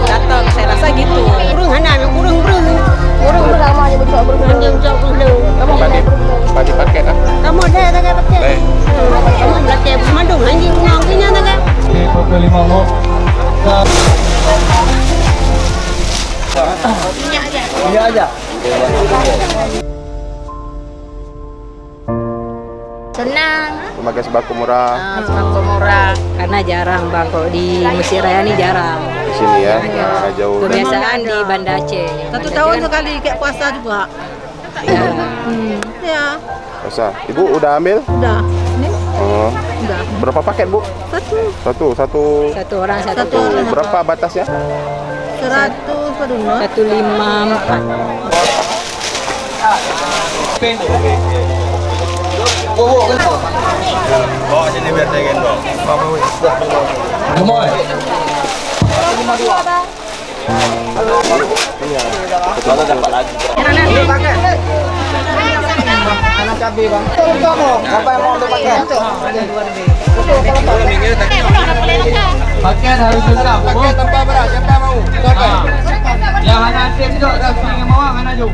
datang. Saya rasa gitu. Burung hanan, burung lama je besar burung hanan besar burung. Kamu padi paket ah. Kamu ada tak pakai? Kamu belakang Mandung anjing ngangkinya tak? Pukul 5 mo. Minyak aja. Senang. Memakai sembako murah Sembako murah karena jarang bang kalau di Mesir Raya ini jarang. di sini ya. Nah, jauh. Kebiasaan di Banda Aceh. Satu tahun sekali kayak puasa juga. Ya. Ya, Masa, Ibu udah ambil? udah. Ini Oh. udah. Berapa paket, Bu? Satu. Satu orang satu. Satu orang. Berapa batasnya? 100 padunok. 154. Bawa sini biar saya gendong. Gemoy. Kalau dapat lagi. Anak cabai bang. Apa yang mau dipakai? Pakaian harus susah. Pakai tanpa beras, siapa mau? Siapa? Yang anak tim juga dah yang mau anak jom.